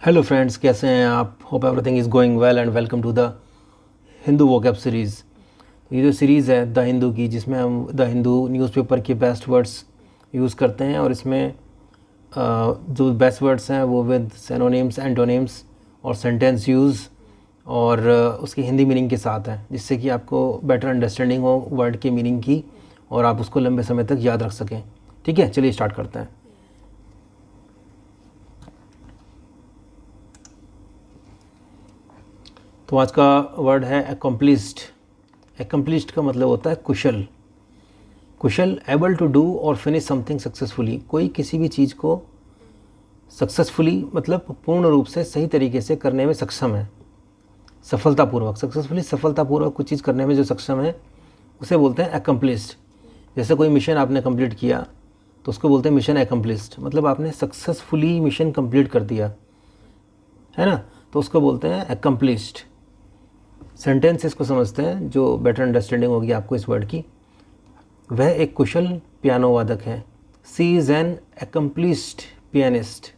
Hello friends, कैसे हैं आप? Hope everything is going well and welcome to the Hindu vocab series. ये जो सीरीज़ है द हिंदू की, जिसमें हम द हिंदू न्यूज़पेपर के बेस्ट वर्ड्स यूज़ करते हैं और इसमें जो बेस्ट वर्ड्स हैं वो विद सिनोनिम्स, एंटोनिम्स और सेंटेंस यूज़ और उसकी हिंदी मीनिंग के साथ हैं, जिससे कि आपको बेटर अंडरस्टैंडिंग हो वर्ड के मीनिंग की और आप उसको लंबे समय तक याद रख सकें। ठीक है, चलिए स्टार्ट करते हैं। तो आज का वर्ड है एकम्प्लिस्ड। एकम्प्लिस्ड का मतलब होता है कुशल। कुशल, एबल टू डू और फिनिश समथिंग सक्सेसफुली। कोई किसी भी चीज़ को सक्सेसफुली मतलब पूर्ण रूप से सही तरीके से करने में सक्षम है, सफलतापूर्वक। सक्सेसफुली सफलतापूर्वक कुछ चीज़ करने में जो सक्षम है उसे बोलते हैं एकम्प्लिस्ड। जैसे कोई मिशन आपने कंप्लीट किया तो उसको बोलते हैं मिशन एकम्प्लिस्ड, मतलब आपने सक्सेसफुली मिशन कंप्लीट कर दिया है ना, तो उसको बोलते हैं एकम्प्लिस्ड। सेंटेंस इसको समझते हैं जो बेटर अंडरस्टैंडिंग होगी आपको इस वर्ड की। वह एक कुशल पियानो वादक है। She is an accomplished pianist.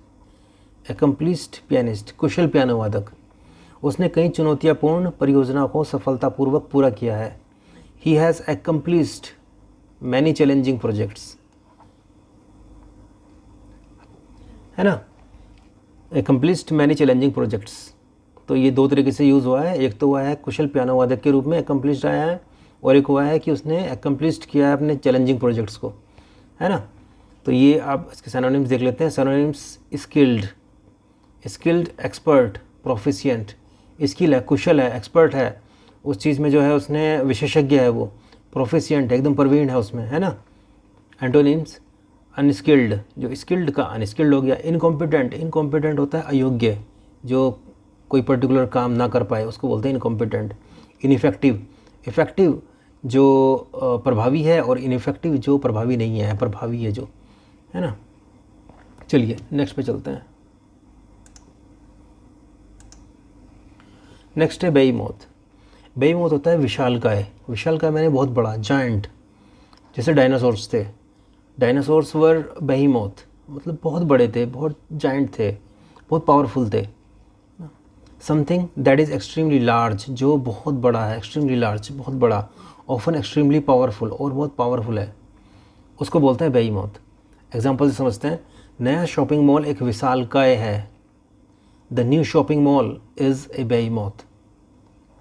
Accomplished pianist, कुशल पियानो वादक। उसने कई चुनौतियापूर्ण परियोजनाओं को सफलतापूर्वक पूरा किया है। He has accomplished many challenging projects, है ना। एकम्प्लिस्ड मैनी चैलेंजिंग प्रोजेक्ट्स, तो ये दो तरीके से यूज़ हुआ है। एक तो हुआ है कुशल पियानो वादक के रूप में एकम्प्लिस्ड आया है, और एक हुआ है कि उसने एकम्प्लिस्ड किया है अपने चैलेंजिंग प्रोजेक्ट्स को, है ना। तो ये आप इसके सिनोनिम्स देख लेते हैं। Synonyms: skilled, skilled, expert, proficient. Skill है, कुशल है, एक्सपर्ट है उस चीज़ में, जो है उसने विशेषज्ञ है वो। प्रोफिशिएंट है, एकदम प्रवीण है उसमें, है ना। एंटोनिम्स: अनस्किल्ड, जो स्किल्ड का अनस्किल्ड हो गया। इनकॉम्पिटेंट, इनकॉम्पिटेंट होता है अयोग्य, जो कोई पर्टिकुलर काम ना कर पाए उसको बोलते हैं इनकॉम्पिटेंट। इनइफेक्टिव, इफ़ेक्टिव जो प्रभावी है, और इनइफेक्टिव जो प्रभावी नहीं है, प्रभावी है जो, है ना। चलिए नेक्स्ट पे चलते हैं। नेक्स्ट है बेईमौत। बेईमौत होता है विशालकाय। विशालकाय मैंने बहुत बड़ा, जायंट। जैसे डायनासोर्स थे, डायनासोर्स वर बेईमौत, मतलब बहुत बड़े थे, बहुत जायंट थे, बहुत पावरफुल थे। Something that is extremely large, जो बहुत बड़ा है, एक्सट्रीमली लार्ज, बहुत बड़ा। ऑफन एक्सट्रीमली पावरफुल, और बहुत पावरफुल है, उसको बोलते हैं बेईमौत। एग्जाम्पल से समझते हैं। नया शॉपिंग मॉल एक विशालकाय है। The new shopping mall is a behemoth.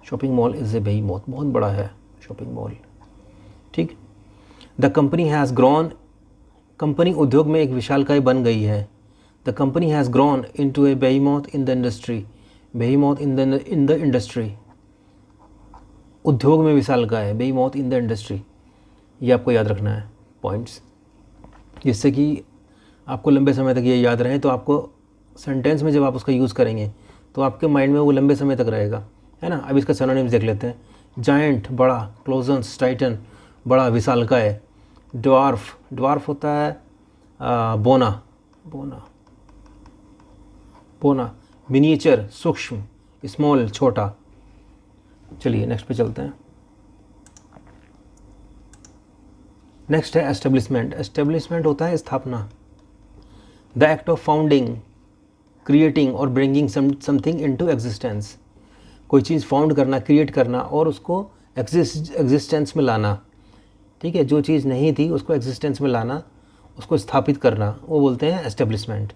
Shopping mall is a behemoth, बहुत बड़ा है शॉपिंग मॉल। ठीक। The company has grown, company उद्योग में एक विशालकाय बन गई है। The company has grown into a behemoth in the industry. Behemoth in the industry, उद्योग में विशालकाय है, बेईमौत इन द इंडस्ट्री। ये आपको याद रखना है पॉइंट्स, जिससे कि आपको लंबे समय तक ये याद रहे। तो आपको सेंटेंस में जब आप उसका यूज़ करेंगे तो आपके माइंड में वो लंबे समय तक रहेगा, है ना। अब इसका सिनोनिम्स देख लेते हैं। जायंट, बड़ा, क्लोजन्स, टाइटन, बड़ा, विशालकाय। ड्वार्फ, ड्वार्फ होता है बोना, बोना, बोना। मिनिएचर, सूक्ष्म, स्मॉल, छोटा। चलिए नेक्स्ट पे चलते हैं। नेक्स्ट है एस्टेब्लिशमेंट। एस्टेब्लिशमेंट होता है स्थापना। The act of founding, creating और ब्रिंगिंग समथिंग इनटू एग्जिस्टेंस। कोई चीज़ फाउंड करना, क्रिएट करना और उसको एग्जिस्टेंस में लाना। ठीक है, जो चीज़ नहीं थी उसको एग्जिस्टेंस में लाना, उसको स्थापित करना, वो बोलते हैं एस्टेब्लिशमेंट।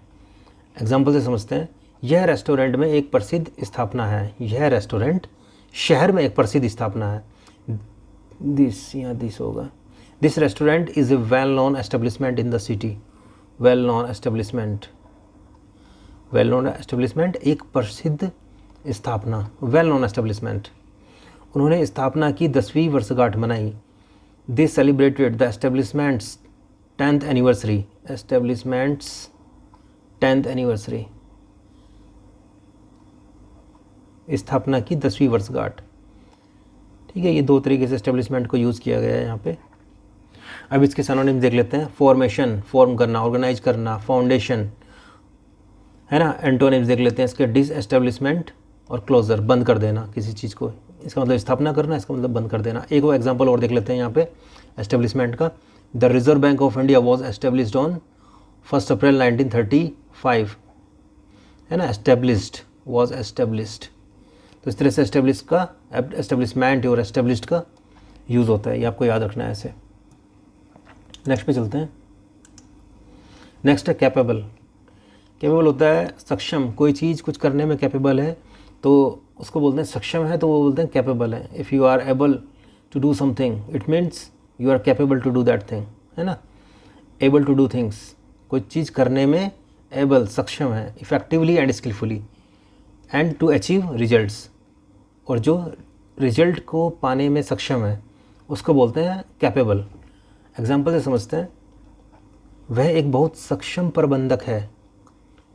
एग्जाम्पल से समझते हैं। यह रेस्टोरेंट में एक प्रसिद्ध स्थापना है। यह रेस्टोरेंट शहर में एक प्रसिद्ध स्थापना है। दिस, यहाँ दिस होगा। This restaurant is a well known establishment in the city. Well known establishment, well known establishment, एक प्रसिद्ध स्थापना, वेल नोन एस्टेब्लिशमेंट। उन्होंने स्थापना की 10वीं वर्षगांठ मनाई। दे celebrated the establishments 10th anniversary. Establishments 10th anniversary, स्थापना की 10वीं वर्षगांठ। ठीक है, ये दो तरीके से एस्टेब्लिशमेंट को यूज़ किया गया है यहाँ पे। अब इसके सिनोनिम्स देख लेते हैं। फॉर्मेशन, फॉर्म करना, ऑर्गेनाइज करना, फाउंडेशन, है ना। एंटोनिम्स देख लेते हैं इसके। डिसएस्टेब्लिशमेंट और क्लोजर, बंद कर देना किसी चीज़ को, इसका मतलब स्थापना करना, इसका मतलब बंद कर देना। एक वो एग्जाम्पल और देख लेते हैं यहाँ पे एस्टेब्लिशमेंट का। The reserve bank of India was established on 1 अप्रैल 1935। है ना, एस्टेब्लिश्ड, वॉज एस्टेब्लिश्ड। तो इस तरह से एस्टेब्लिश का, एस्टेब्लिशमेंट और एस्टेब्लिश्ड का यूज़ होता है, ये आपको याद रखना है ऐसे। नेक्स्ट पे चलते हैं। नेक्स्ट है कैपेबल। कैपेबल होता है सक्षम, कोई चीज़ कुछ करने में कैपेबल है तो उसको बोलते हैं सक्षम है, तो वो बोलते हैं कैपेबल है। If you are able to do something it means you are capable to do that thing, है ना। एबल टू डू थिंग्स, कोई चीज़ करने में एबल, सक्षम है, effectively and skilfully, and to achieve results, और जो रिजल्ट को पाने में सक्षम है उसको बोलते हैं कैपेबल। एग्जाम्पल से समझते हैं। वह एक बहुत सक्षम प्रबंधक है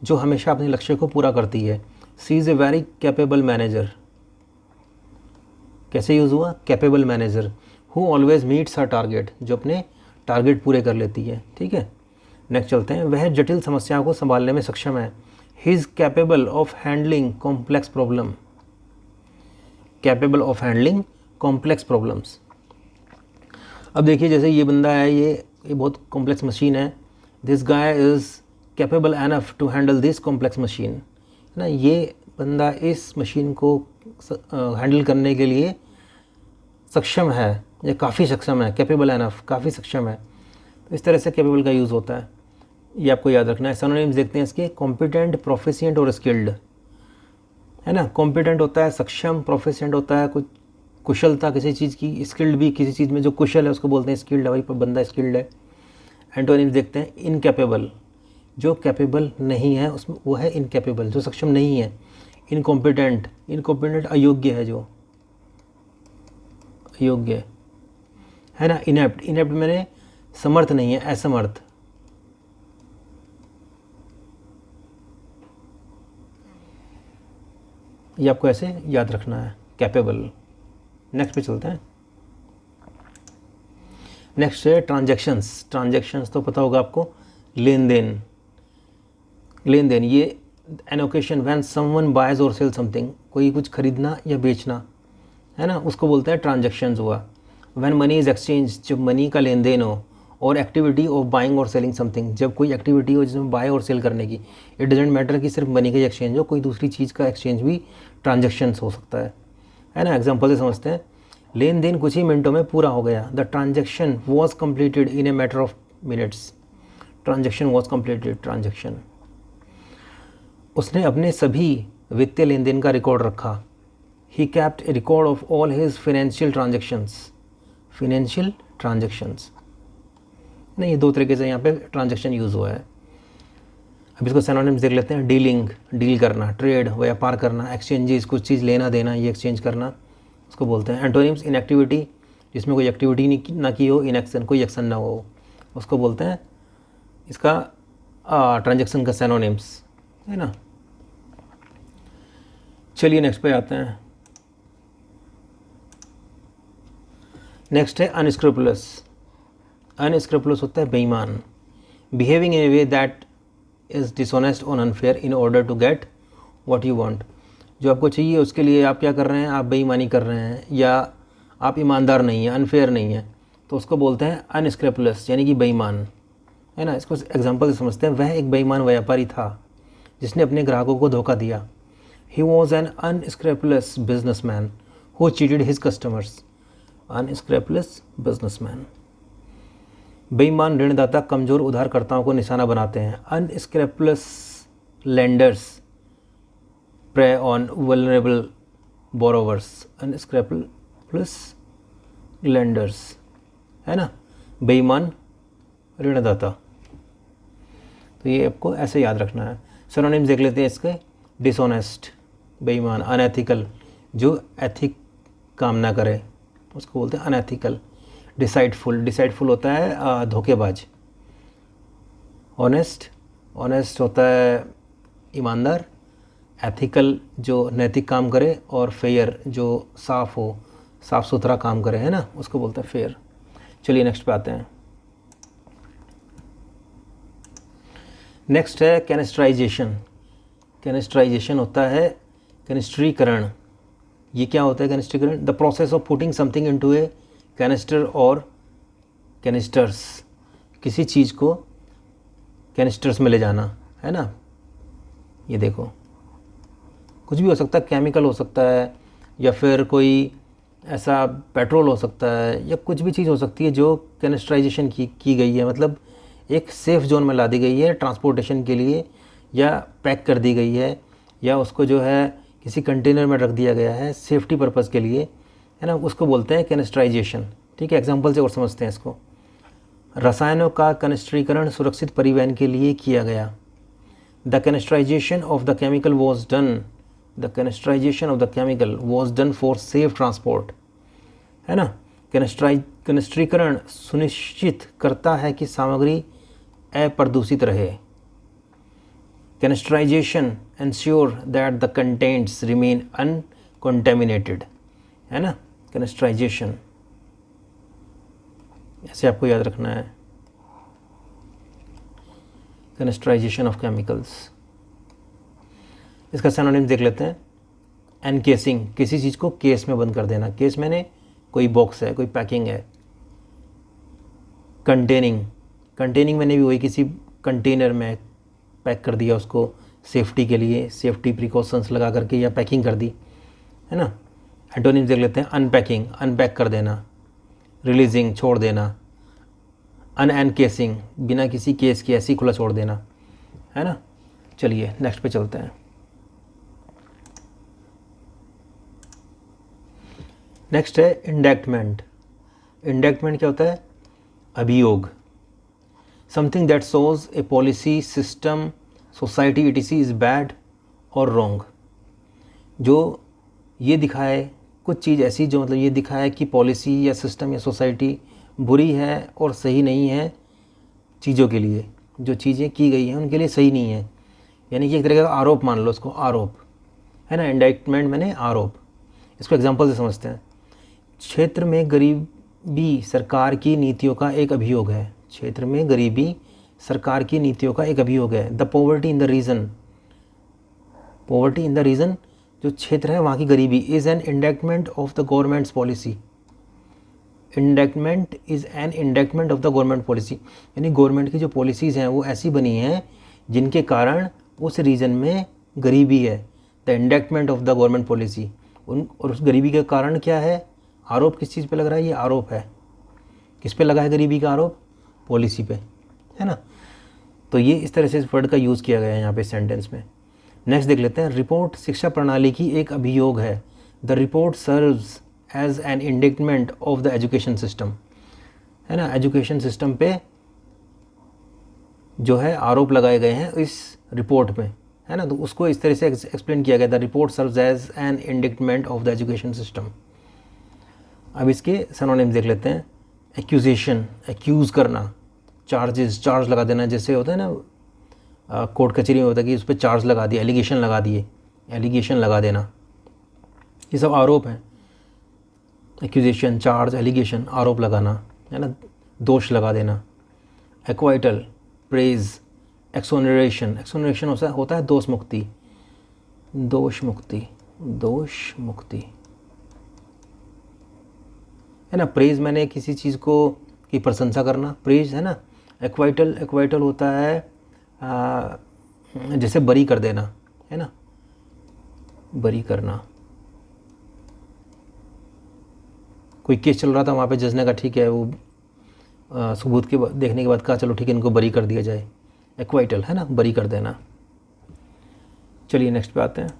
जो हमेशा अपने लक्ष्य को पूरा करती है। She is a very capable manager. कैसे यूज़ हुआ, capable manager, who always meets her target, जो अपने टारगेट पूरे कर लेती है, ठीक है। नेक्स्ट चलते हैं। वह जटिल समस्याओं को संभालने में सक्षम है। He is capable of handling complex problem, capable of handling complex problems. अब देखिए जैसे ये बंदा है, ये बहुत कॉम्प्लेक्स मशीन है। This guy is capable enough to handle this complex machine, है ना। ये बंदा इस मशीन को हैंडल करने के लिए सक्षम है, या काफ़ी सक्षम है, कैपेबल एनफ, काफ़ी सक्षम है। तो इस तरह से कैपेबल का यूज़ होता है, ये आपको याद रखना है। सिनोनिम्स देखते हैं इसके, कॉम्पिटेंट, प्रोफिशिएंट और स्किल्ड, है ना। कॉम्पिटेंट होता है सक्षम, प्रोफिशिएंट होता है कुछ कुशलता किसी चीज़ की, स्किल्ड भी किसी चीज़ में जो कुशल है उसको बोलते हैं स्किल्ड है, वही पर बंदा स्किल्ड है। एंटोनिम्स देखते हैं, इनकैपेबल, जो कैपेबल नहीं है उसमें वो है इनकैपेबल, जो सक्षम नहीं है। इनकॉम्पिटेंट, इनकॉम्पिटेंट अयोग्य है, जो अयोग्य है ना। इनेप्ट, इनेप्ट मैंने समर्थ नहीं है, असमर्थ। ये आपको ऐसे याद रखना है, कैपेबल। नेक्स्ट पे चलते हैं। नेक्स्ट है ट्रांजैक्शंस। ट्रांजैक्शंस तो पता होगा आपको, लेन देन, लेन देन। ये an occasion when someone buys or sell something, कोई कुछ खरीदना या बेचना, है ना, उसको बोलते हैं ट्रांजैक्शंस हुआ। व्हेन मनी इज़ एक्सचेंज, जब मनी का लेन देन हो। और एक्टिविटी ऑफ बाइंग और सेलिंग समथिंग, जब कोई एक्टिविटी हो जिसमें बाय और सेल करने की। इट डजेंट मैटर कि सिर्फ मनी का एक्सचेंज हो, कोई दूसरी चीज़ का एक्सचेंज भी ट्रांजैक्शंस हो सकता है ना। एग्जाम्पल से समझते हैं। लेन देन कुछ ही मिनटों में पूरा हो गया। The transaction was completed in a matter of minutes. Transaction was completed, transaction. उसने अपने सभी वित्तीय लेन देन का रिकॉर्ड रखा। He kept A record of all his financial transactions, financial transactions. नहीं, ये दो तरीके से यहाँ पे ट्रांजैक्शन यूज़ हुआ है। अब इसको सिनोनिम्स देख लेते हैं। डीलिंग, डील करना, ट्रेड, व्यापार करना, एक्सचेंजेस, कुछ चीज़ लेना देना, ये एक्सचेंज करना, उसको बोलते हैं। एंटोनिम्स, इनएक्टिविटी, जिसमें कोई एक्टिविटी ना की हो, इनएक्शन, कोई एक्शन ना हो, उसको बोलते हैं इसका ट्रांजैक्शन का सिनोनिम्स, है ना। चलिए नेक्स्ट पे आते हैं। नेक्स्ट है अनस्क्रूपुलस। अनस्क्रूपुलस होता है बेईमान। Behaving in a way that is dishonest और unfair in order to get what you want. जो आपको चाहिए उसके लिए आप क्या कर रहे हैं, आप बेईमानी कर रहे हैं, या आप ईमानदार नहीं हैं, अनफेयर नहीं है, तो उसको बोलते हैं अनस्क्रूपुलस, यानी कि बेईमान, है ना। इसको एग्जांपल से समझते हैं। वह एक बेईमान व्यापारी था जिसने अपने ग्राहकों को धोखा दिया। He was an unscrupulous businessman who cheated his customers. Unscrupulous businessman. बेईमान ऋणदाता कमज़ोर उधारकर्ताओं को निशाना बनाते हैं। Unscrupulous lenders prey on vulnerable borrowers. Unscrupulous lenders, है ना, बेईमान ऋणदाता। तो ये आपको ऐसे याद रखना है। सिनोनिम्स देख लेते हैं इसके। डिसऑनेस्ट, बेईमान, अनएथिकल, जो एथिक काम ना करे उसको बोलते हैं अनएथिकल। डिसाइडफुल, डिसाइडफुल होता है धोखेबाज। ऑनेस्ट, ऑनेस्ट होता है ईमानदार। एथिकल, जो नैतिक काम करे, और फेयर, जो साफ़ हो, साफ़ सुथरा काम करे, है ना, उसको बोलते हैं फेयर। चलिए नेक्स्ट पे आते हैं। नेक्स्ट है कैनिस्ट्राइजेशन। कैनिस्ट्राइजेशन होता है कैनिस्ट्रीकरण। ये क्या होता है कैनिस्ट्रीकरण? The process of putting something into a canister और कैनिस्टर्स, किसी चीज़ को कैनिस्टर्स में ले जाना, है ना। ये देखो कुछ भी हो सकता है, केमिकल हो सकता है या फिर कोई ऐसा पेट्रोल हो सकता है या कुछ भी चीज़ हो सकती है जो कैनिस्ट्राइजेशन की गई है, मतलब एक सेफ़ जोन में ला दी गई है ट्रांसपोर्टेशन के लिए, या पैक कर दी गई है, या उसको जो है किसी कंटेनर में रख दिया गया है सेफ्टी पर्पज़ के लिए, है ना, उसको बोलते हैं कैनिस्ट्राइजेशन। ठीक है, एग्जांपल से और समझते हैं इसको। रसायनों का कनिस्ट्रीकरण सुरक्षित परिवहन के लिए किया गया। The canisterization of the chemical was done, the canisterization of the chemical was done for safe transport, है ना। कनिस्ट्रीकरण सुनिश्चित करता है कि सामग्री अप्रदूषित रहे। Canisterization ensure that the contents remain uncontaminated, है ना। कैनिस्ट्राइजेशन ऐसे आपको याद रखना है, कैनिस्ट्राइजेशन ऑफ केमिकल्स। इसका सिनोनिम देख लेते हैं। एनकेसिंग, किसी चीज़ को केस में बंद कर देना, केस मैंने कोई बॉक्स है, कोई पैकिंग है। कंटेनिंग, कंटेनिंग मैंने भी वही किसी कंटेनर में पैक कर दिया उसको सेफ्टी के लिए, सेफ्टी प्रिकॉशंस लगा करके, या पैकिंग कर दी, है ना। एंटोनिम्स देख लेते हैं। अनपैकिंग, अनपैक कर देना। रिलीजिंग, छोड़ देना। अनएनकेसिंग, बिना किसी केस के ऐसे ही खुला छोड़ देना, है ना। चलिए नेक्स्ट पे चलते हैं। नेक्स्ट है इंडैक्टमेंट। इंडैक्टमेंट क्या होता है? अभियोग। Something that shows A policy, system, society etc is bad और रॉन्ग। जो ये दिखाए, कुछ चीज़ ऐसी जो मतलब ये दिखाए कि पॉलिसी या सिस्टम या सोसाइटी बुरी है और सही नहीं है चीज़ों के लिए, जो चीज़ें की गई हैं उनके लिए सही नहीं है, यानी कि एक तरह का आरोप मान लो उसको, आरोप, है ना। इंडाइटमेंट मैंने आरोप। इसको एग्जांपल से समझते हैं। क्षेत्र में गरीबी सरकार की नीतियों का एक अभियोग है। क्षेत्र में गरीबी सरकार की नीतियों का एक अभियोग है। The poverty in the region, poverty in the region जो क्षेत्र है वहाँ की गरीबी, is an indictment of the government's policy. Indictment is an indictment of the government policy, यानी गवर्नमेंट की जो पॉलिसीज़ हैं वो ऐसी बनी हैं जिनके कारण उस रीजन में गरीबी है। The indictment of the government policy, और उस गरीबी का कारण क्या है? आरोप किस चीज़ पे लग रहा है? ये आरोप है। किस पे लगा है गरीबी का आरोप? पॉलिसी पे, है ना। तो ये इस तरह से इस वर्ड का यूज़ किया गया है यहाँ पे सेंटेंस में। नेक्स्ट देख लेते हैं। रिपोर्ट शिक्षा प्रणाली की एक अभियोग है। The report serves as an indictment of the education system, है ना। एजुकेशन सिस्टम पे जो है आरोप लगाए गए हैं इस रिपोर्ट में, है ना। तो उसको इस तरह से एक्सप्लेन किया गया। The report serves as an indictment of the education system. अब इसके सिनोनिम्स देख लेते हैं। एक्यूजेशन, एक्यूज़ करना। चार्जेस, चार्ज लगा देना, जैसे होता है ना कोर्ट कचहरी में होता है कि उस पर चार्ज लगा दिए, एलिगेशन लगा दिए, एलिगेशन लगा देना, ये सब आरोप हैं। एक्यूजेशन, चार्ज, एलिगेशन, आरोप लगाना, है ना, दोष लगा देना। एक्वाइटल, प्रेज। एक्सोनरेशन, एक्सोनरेशन होता है दोष मुक्ति, दोष मुक्ति, दोष मुक्ति, है ना। प्रेज मैंने किसी चीज़ को की प्रशंसा करना, प्रेज, है ना। एक्वाइटल, एक्वाइटल होता है जैसे बरी कर देना, है ना, बरी करना। कोई केस चल रहा था वहाँ पे जज ने कहा ठीक है, वो सबूत के देखने के बाद कहा चलो ठीक है इनको बरी कर दिया जाए। एक्वाइटल, है ना, बरी कर देना। चलिए नेक्स्ट पे आते हैं।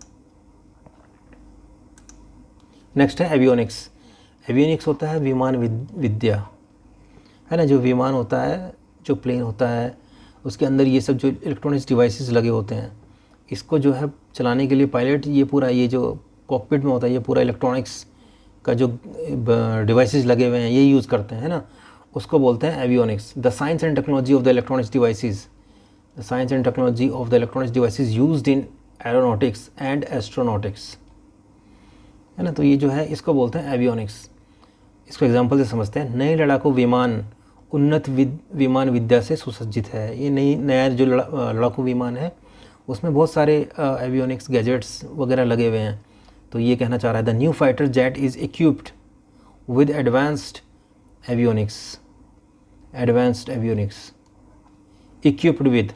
नेक्स्ट है एवियोनिक्स। एवियोनिक्स होता है विमान विद्या, है ना। जो विमान होता है, जो प्लेन होता है, उसके अंदर ये सब जो इलेक्ट्रॉनिक्स डिवाइसेस लगे होते हैं, इसको जो है चलाने के लिए पायलट ये पूरा, ये जो कॉकपिट में होता है, ये पूरा इलेक्ट्रॉनिक्स का जो डिवाइसेस लगे हुए हैं ये यूज़ करते हैं ना, उसको बोलते हैं avionics. The science and technology of the electronics devices, the science and technology of the electronics devices used in aeronautics and astronautics, है ना। तो ये जो है इसको बोलते हैं एवियोनिक्स। इसको एग्जांपल से समझते हैं। नए लड़ाकू विमान उन्नत विमान विद्या से सुसज्जित है। ये नया जो लड़ाकू विमान है उसमें बहुत सारे एवियोनिक्स गैजेट्स वगैरह लगे हुए हैं। तो ये कहना चाह रहा है the new fighter jet is equipped with advanced avionics, advanced avionics. Equipped with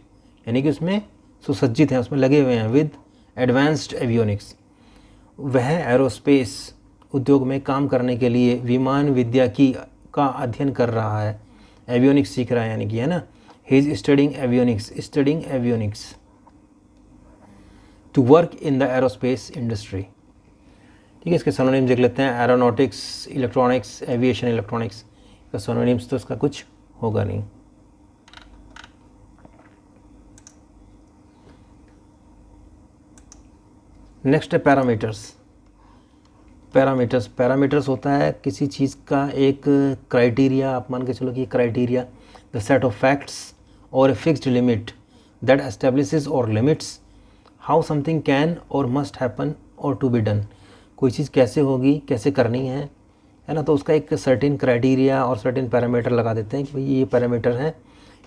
यानी कि उसमें सुसज्जित है, उसमें लगे हुए हैं, विद एडवांस्ड एवियोनिक्स, वह एरोस्पेस उद्योग में काम करने के लिए विमान विद्या का अध्ययन कर रहा है, एवियोनिक्स सीख रहा है यानी कि, है ना। He is studying avionics to work in the aerospace industry. ठीक है, इसके सिनोनिम्स देख लेते हैं। एरोनॉटिक्स, इलेक्ट्रॉनिक्स, एविएशन इलेक्ट्रॉनिक्स का सिनोनिम्स तो इसका कुछ होगा नहीं। नेक्स्ट है पैरामीटर्स होता है किसी चीज़ का एक क्राइटेरिया। आप मान के चलो कि criteria the set of facts और a fixed limit that establishes और लिमिट्स हाउ समथिंग कैन और मस्ट हैपन और टू बी डन। कोई चीज़ कैसे होगी, कैसे करनी है ना, तो उसका एक सर्टेन क्राइटेरिया और सर्टेन पैरामीटर लगा देते हैं कि भाई ये पैरामीटर है,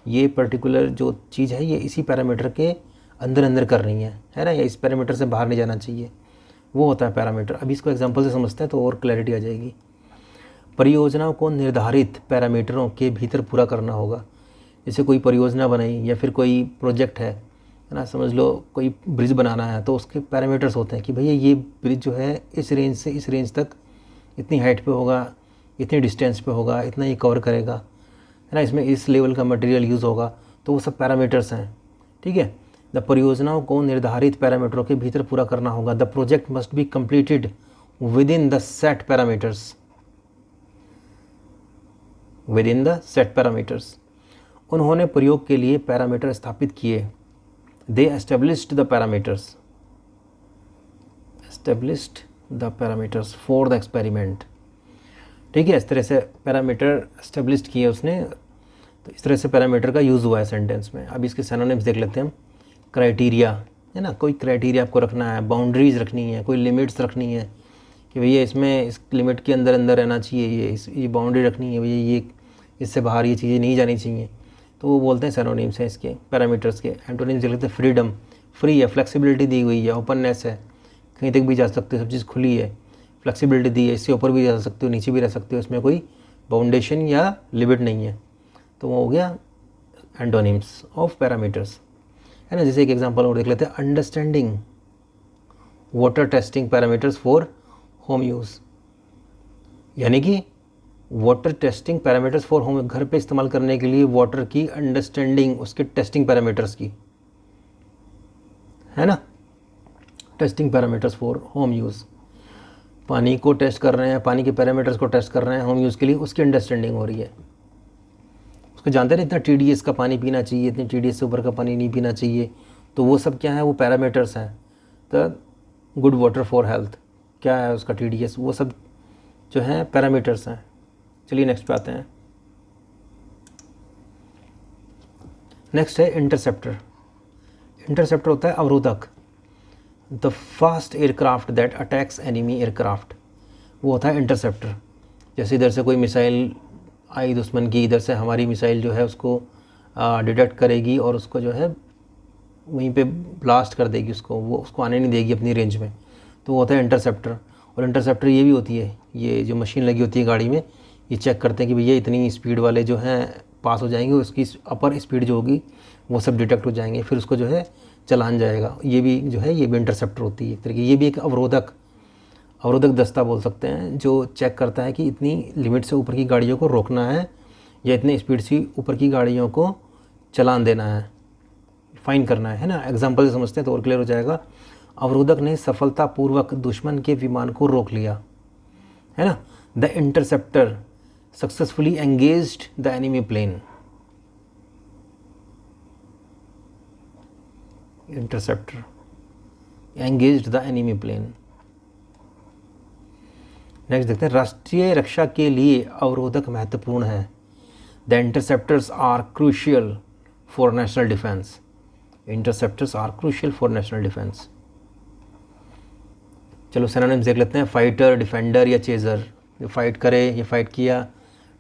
ये पर्टिकुलर जो चीज़ है ये इसी पैरामीटर के अंदर करनी है ना, या इस पैरामीटर से बाहर नहीं जाना चाहिए, वो होता है पैरामीटर। अभी इसको एग्जांपल से समझते हैं तो और क्लैरिटी आ जाएगी। परियोजनाओं को निर्धारित पैरामीटरों के भीतर पूरा करना होगा। जैसे कोई परियोजना बनाई या फिर कोई प्रोजेक्ट है ना, समझ लो कोई ब्रिज बनाना है, तो उसके पैरामीटर्स होते हैं कि भैया ये ब्रिज जो है इस रेंज से इस रेंज तक इतनी हाइट पे होगा, इतनी डिस्टेंस पे होगा, इतना ही कवर करेगा, है ना, इसमें इस लेवल का मटेरियल यूज़ होगा, तो वो सब पैरामीटर्स हैं। ठीक है, द परियोजनाओं को निर्धारित पैरामीटरों के भीतर पूरा करना होगा। The project must be completed within the set parameters. उन्होंने प्रयोग के लिए पैरामीटर स्थापित किए। They established the parameters for the experiment. ठीक है, इस तरह से पैरामीटर एस्टेब्लिश्ड किए उसने, तो इस तरह से पैरामीटर का यूज़ हुआ है सेंटेंस में। अब इसके सिनोनिम्स देख लेते हैं हम। क्राइटेरिया है ना, कोई क्राइटेरिया आपको रखना है, बाउंड्रीज रखनी है, कोई लिमिट्स रखनी है कि भैया इसमें इस लिमिट के अंदर रहना चाहिए, ये बाउंड्री रखनी है, भैया ये इससे बाहर ये चीज़ें नहीं जानी चाहिए, तो वो बोलते हैं सिनोनिम्स हैं इसके पैरामीटर्स के। एंटोनिम्स देख लेते हैं। फ्रीडम, फ्री है, फ्लेक्सिबिलिटी दी हुई है, ओपननेस है, कहीं तक भी जा सकते हो, सब चीज़ खुली है, फ्लेक्सिबिलिटी दी है, इससे ऊपर भी जा सकते हो, नीचे भी रह सकते हो, इसमें कोई बाउंडेशन या लिमिट नहीं है, तो वो हो गया एंटोनिम्स ऑफ पैरामीटर्स, है ना। जैसे एक एग्जांपल और देख लेते हैं। Understanding water testing parameters for home use, यानी कि water testing parameters for home, घर पे इस्तेमाल करने के लिए वाटर की अंडरस्टैंडिंग, उसके टेस्टिंग पैरामीटर्स की, है ना, testing parameters for home use. पानी को टेस्ट कर रहे हैं, पानी के पैरामीटर्स को टेस्ट कर रहे हैं होम यूज़ के लिए, उसकी अंडरस्टैंडिंग हो रही है। उसको जानते हैं इतना TDS का पानी पीना चाहिए, इतनी TDS से ऊपर का पानी नहीं पीना चाहिए, तो वो सब क्या है, वो पैरामीटर्स हैं। तो गुड वाटर फॉर हेल्थ क्या है उसका TDS, वो सब जो है पैरामीटर्स हैं। चलिए नेक्स्ट पे आते हैं। नेक्स्ट है इंटरसेप्टर। इंटरसेप्टर होता है अवरोधक। The fast aircraft that attacks enemy aircraft, वो होता है इंटरसेप्टर। जैसे इधर से कोई मिसाइल आई दुश्मन की, इधर से हमारी मिसाइल जो है उसको डिटेक्ट करेगी और उसको जो है वहीं पे ब्लास्ट कर देगी, वो उसको आने नहीं देगी अपनी रेंज में, तो वो होता है इंटरसेप्टर। और इंटरसेप्टर ये भी होती है, ये जो मशीन लगी होती है गाड़ी में, ये चेक करते हैं कि भैया इतनी स्पीड वाले जो हैं पास हो जाएंगे, उसकी अपर स्पीड जो होगी वो सब डिटेक्ट हो जाएंगे, फिर उसको जो है चलान जाएगा। ये भी जो है ये भी इंटरसेप्टर होती है एक तरीके, ये भी एक अवरोधक दस्ता बोल सकते हैं, जो चेक करता है कि इतनी लिमिट से ऊपर की गाड़ियों को रोकना है या इतने स्पीड से ऊपर की गाड़ियों को चलान देना है, फाइन करना है ना। एग्जाम्पल से समझते हैं तो और क्लियर हो जाएगा। अवरोधक ने सफलतापूर्वक दुश्मन के विमान को रोक लिया, है ना। The interceptor successfully engaged the enemy plane. Interceptor engaged the enemy plane. Next देखते हैं। राष्ट्रीय रक्षा के लिए अवरोधक महत्वपूर्ण है। The interceptors are crucial for national defence. Interceptors are crucial for national defence. चलो सिनोनिम्स देख लेते हैं। फाइटर, डिफेंडर या चेजर। जो फाइट करे, ये फाइट किया,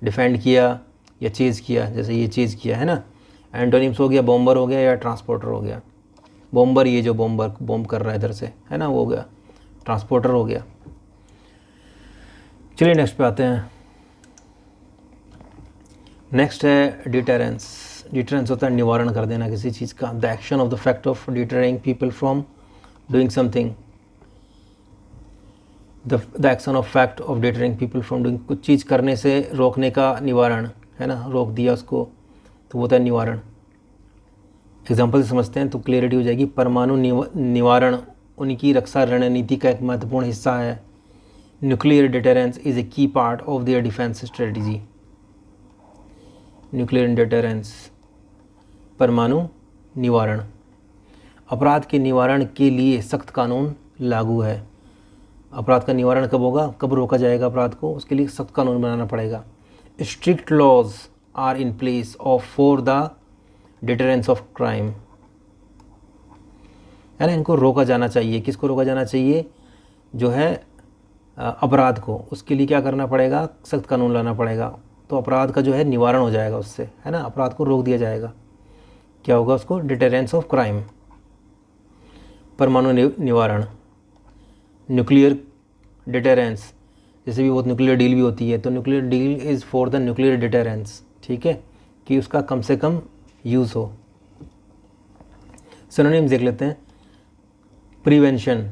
डिफेंड किया या चेज़ किया, जैसे ये चेज़ किया, है ना। एंटोनिम्स हो गया बॉम्बर हो गया या ट्रांसपोर्टर हो गया। बॉम्बर ये जो बॉम्ब कर रहा है इधर से, है ना, वो हो गया। ट्रांसपोर्टर हो गया। चलिए नेक्स्ट पे आते हैं। नेक्स्ट है डिटरेंस। डिटरेंस होता है निवारण कर देना किसी चीज़ का। The action of the fact of deterring people from doing something. The action of fact of deterring people from doing, कुछ चीज़ करने से रोकने का निवारण, है ना, रोक दिया उसको तो वो होता है निवारण। एग्जाम्पल से समझते हैं तो क्लियरिटी हो जाएगी। परमाणु निवारण उनकी रक्षा रणनीति का एक महत्वपूर्ण हिस्सा है। न्यूक्लियर डिटरेंस इज़ ए की part of their defence strategy. Nuclear deterrence, परमाणु निवारण, अपराध के निवारण के लिए सख्त कानून लागू है। अपराध का निवारण कब होगा, कब रोका जाएगा अपराध को, उसके लिए सख्त कानून बनाना पड़ेगा। Strict laws are in place of for the deterrence of crime, है ना, इनको रोका जाना चाहिए। किसको रोका जाना चाहिए, जो है अपराध को, उसके लिए क्या करना पड़ेगा, सख्त कानून लाना पड़ेगा। तो अपराध का जो है निवारण हो जाएगा उससे, है ना, अपराध को रोक दिया जाएगा। क्या होगा उसको, डिटरेंस ऑफ क्राइम। परमाणु निवारण, न्यूक्लियर डिटरेंस, जैसे भी बहुत न्यूक्लियर डील भी होती है, तो nuclear deal is for the nuclear deterrence, ठीक है, कि उसका कम से कम यूज़ हो। सिनोनिम्स देख लेते हैं। प्रिवेंशन,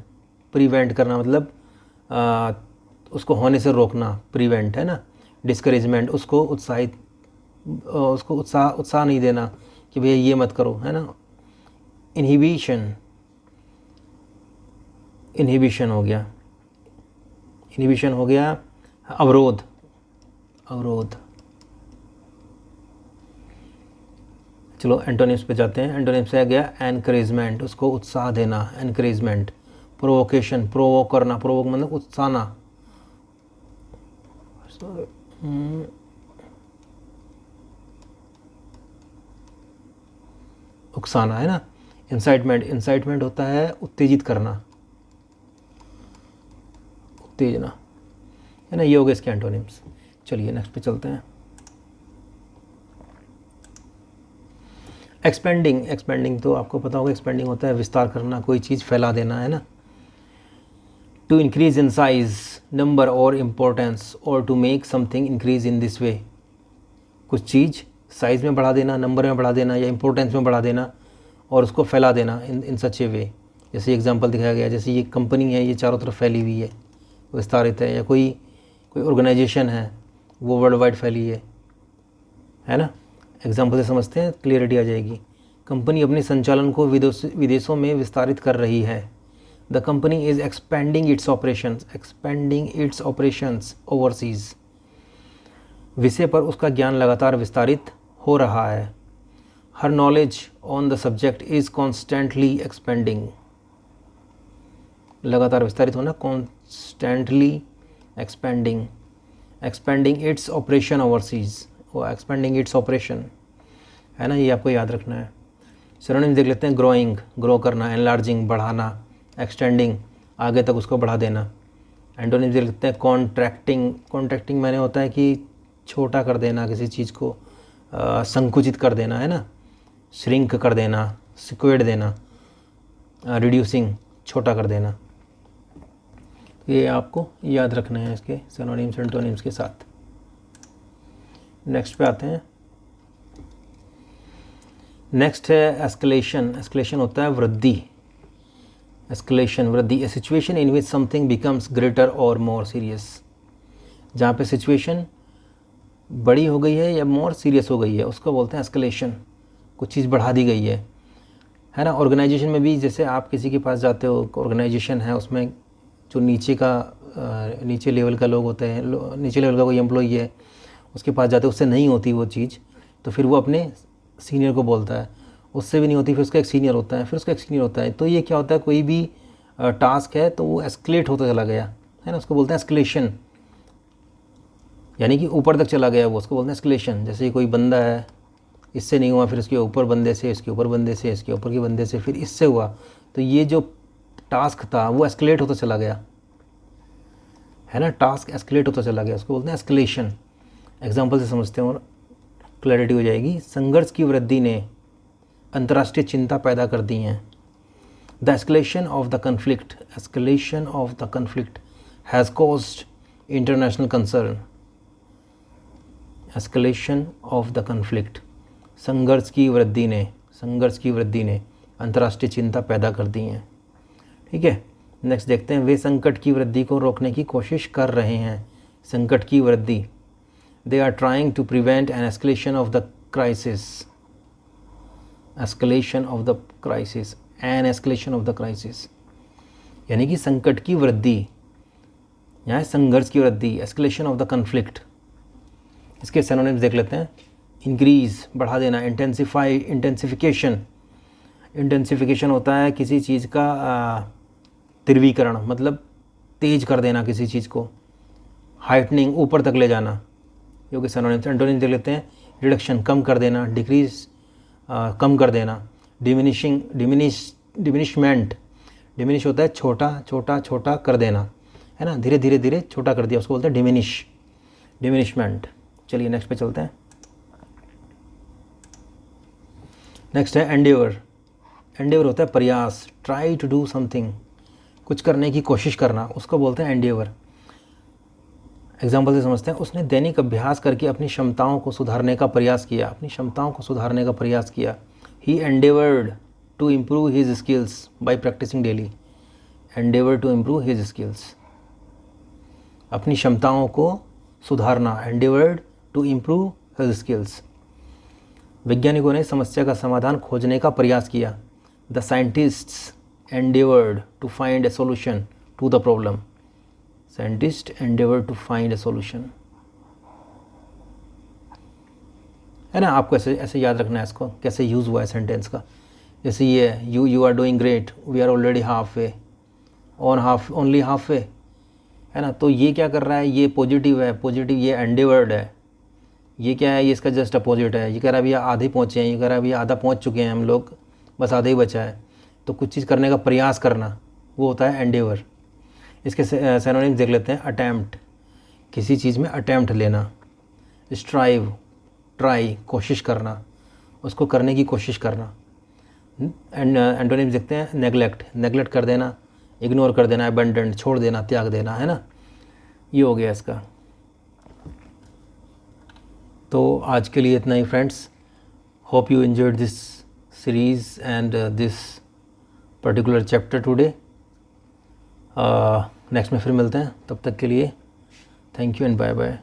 प्रिवेंट करना मतलब उसको होने से रोकना, प्रिवेंट, है ना। डिस्करेजमेंट, उसको उत्साहित, उसको उत्साह नहीं देना कि भैया ये मत करो, है ना। इनहिबिशन, इनहिबिशन हो गया, इनहिबिशन हो गया। अवरोध, अवरोध। चलो एंटोनिम्स पे जाते हैं। एंटोनिम्स से आ गया एनकरेजमेंट, उसको उत्साह देना, एनकरेजमेंट। प्रोवोकेशन, प्रोवोक करना, प्रोवोक मतलब उत्साहना, उकसाना, है ना। इंसाइटमेंट, इंसाइटमेंट होता है उत्तेजित करना, उत्तेजना, है ना। ये हो गए इसके एंटोनिम्स। चलिए नेक्स्ट पे चलते हैं। एक्सपेंडिंग, एक्सपेंडिंग तो आपको पता होगा, एक्सपेंडिंग होता है विस्तार करना, कोई चीज़ फैला देना, है ना। To increase in size, number और इम्पोर्टेंस, और to make something increase in this way, कुछ चीज़ साइज़ में बढ़ा देना, नंबर में बढ़ा देना या इम्पोर्टेंस में बढ़ा देना और उसको फैला देना इन सच ए वे। जैसे एग्जांपल दिखाया गया, जैसे ये कंपनी है, ये चारों तरफ फैली हुई है, विस्तारित है, या कोई ऑर्गेनाइजेशन है वो वर्ल्ड वाइड फैली है ना। एग्जाम्पल से समझते हैं, क्लियरिटी आ जाएगी। कंपनी अपने संचालन को विदेशों में विस्तारित कर रही है। The company is expanding its operations, expanding its operations overseas, विषय पर उसका ज्ञान लगातार विस्तारित हो रहा है। Her knowledge on the subject is constantly expanding, लगातार विस्तारित होना, constantly expanding, expanding its operation overseas, वो एक्सपेंडिंग इट्स ऑपरेशन, है ना, ये आपको याद रखना है। सिनोनिम्स देख लेते हैं। ग्रोइंग, ग्रो करना, एनलार्जिंग, बढ़ाना, एक्सटेंडिंग, आगे तक उसको बढ़ा देना। एंटोनिम्स देख लेते हैं। कॉन्ट्रैक्टिंग, कॉन्ट्रैक्टिंग मैंने होता है कि छोटा कर देना, किसी चीज़ को संकुचित कर देना, है ना, श्रिंक कर देना, सिक्वेड देना, रिड्यूसिंग, छोटा कर देना। ये आपको याद रखना है इसके सिनोनिम्स एंटोनिम्स के साथ। नेक्स्ट पे आते हैं। नेक्स्ट है एस्केलेशन। एस्केलेशन होता है वृद्धि, एस्केलेशन, वृद्धि। A situation in which something becomes greater और मोर सीरियस, जहाँ पे सिचुएशन बड़ी हो गई है या मोर सीरियस हो गई है, उसको बोलते हैं एस्केलेशन। कुछ चीज़ बढ़ा दी गई है ना। ऑर्गेनाइजेशन में भी जैसे आप किसी के पास जाते हो, ऑर्गेनाइजेशन है, उसमें जो नीचे लेवल का लोग होते हैं, नीचे लेवल का कोई एम्प्लॉई है, उसके पास जाते, उससे नहीं होती वो चीज़, तो फिर वो अपने सीनियर को बोलता है, उससे भी नहीं होती, फिर उसका एक सीनियर होता है, फिर उसका एक सीनियर होता है। तो ये क्या होता है, कोई भी टास्क है तो वो एस्केलेट होता चला गया, है ना, उसको बोलते हैं एस्केलेशन, यानी कि ऊपर तक चला गया वो, उसको बोलते हैं एस्केलेशन। जैसे कोई बंदा है, इससे नहीं हुआ, फिर इसके ऊपर बंदे से, इसके ऊपर बंदे से, इसके ऊपर के बंदे से, फिर इससे हुआ, तो ये जो टास्क था वो एस्केलेट होता चला गया, है ना, टास्क एस्केलेट होता चला गया, उसको बोलते हैं एस्केलेशन। एग्जाम्पल से समझते हैं और क्लैरिटी हो जाएगी। संघर्ष की वृद्धि ने अंतर्राष्ट्रीय चिंता पैदा कर दी हैं। The escalation of the conflict, escalation of the conflict has caused international concern. Escalation of the conflict, संघर्ष की वृद्धि ने अंतर्राष्ट्रीय चिंता पैदा कर दी हैं, ठीक है। नेक्स्ट देखते हैं, वे संकट की वृद्धि को रोकने की कोशिश कर रहे हैं। संकट की वृद्धि, they are trying to prevent an escalation of the crisis. Escalation of the crisis, an escalation of the crisis, यानी कि संकट की वृद्धि, यहाँ संघर्ष की वृद्धि, एस्केलेशन ऑफ द कन्फ्लिक्ट। इसके सिनोनिम्स देख लेते हैं। इंक्रीज, बढ़ा देना, इंटेंसिफाई, इंटेंसिफिकेशन। इंटेंसिफिकेशन होता है किसी चीज़ का तीव्रीकरण, मतलब तेज कर देना किसी चीज़ को। हाइटनिंग, ऊपर तक ले जाना, जो कि सिनोनिम्स। एंटोनिम्स देख लेते हैं। रिडक्शन, कम कर देना, डिक्रीज, कम कर देना। डिमिनिशिंग, डिमिनिशमेंट, डिमिनिश होता है छोटा छोटा छोटा कर देना, है ना, धीरे धीरे धीरे छोटा कर दिया, उसको बोलते हैं डिमिनिश, डिमिनिशमेंट। चलिए नेक्स्ट पे चलते हैं। नेक्स्ट है एंडेवर। एंडेवर होता है प्रयास, ट्राई टू डू समथिंग, कुछ करने की कोशिश करना, उसको बोलते हैं एंडेवर। एग्जाम्पल से समझते हैं। उसने दैनिक अभ्यास करके अपनी क्षमताओं को सुधारने का प्रयास किया, अपनी क्षमताओं को सुधारने का प्रयास किया। He endeavoured to improve his skills by practising daily. Endeavour to improve his skills, अपनी क्षमताओं को सुधारना, endeavoured to improve his skills. वैज्ञानिकों ने समस्या का समाधान खोजने का प्रयास किया। The scientists endeavoured to find a solution to the problem. Scientist endeavoured to find a solution, है ना। आपको ऐसे याद रखना है इसको, कैसे यूज़ हुआ है सेंटेंस का। जैसे ये, you are doing great, we are already half way, only half way, है ना। तो ये क्या कर रहा है, ये पॉजिटिव है, पॉजिटिव, ये एंडेवर्ड है। ये क्या है, ये इसका जस्ट अपोजिट है। ये कह रहा है भैया आधे पहुँचे हैं, ये कह रहा है भैया आधा पहुँच चुके हैं हम लोग, बस आधा ही बचा है। तो कुछ चीज़ करने का प्रयास करना, वो होता है एंडेवर। इसके सिनोनिम्स देख लेते हैं। अटैम्प्ट, किसी चीज़ में अटैम्प्ट लेना। स्ट्राइव, ट्राई, कोशिश करना, उसको करने की कोशिश करना। एंड एंटोनिम्स देखते हैं। नेगलेक्ट, नेगलेक्ट कर देना, इग्नोर कर देना, अबंडेंट, छोड़ देना, त्याग देना, है ना। ये हो गया इसका। तो आज के लिए इतना ही friends. Hope you enjoyed this series and this particular chapter today. Next में फिर मिलते हैं, तब तक के लिए thank you and bye bye.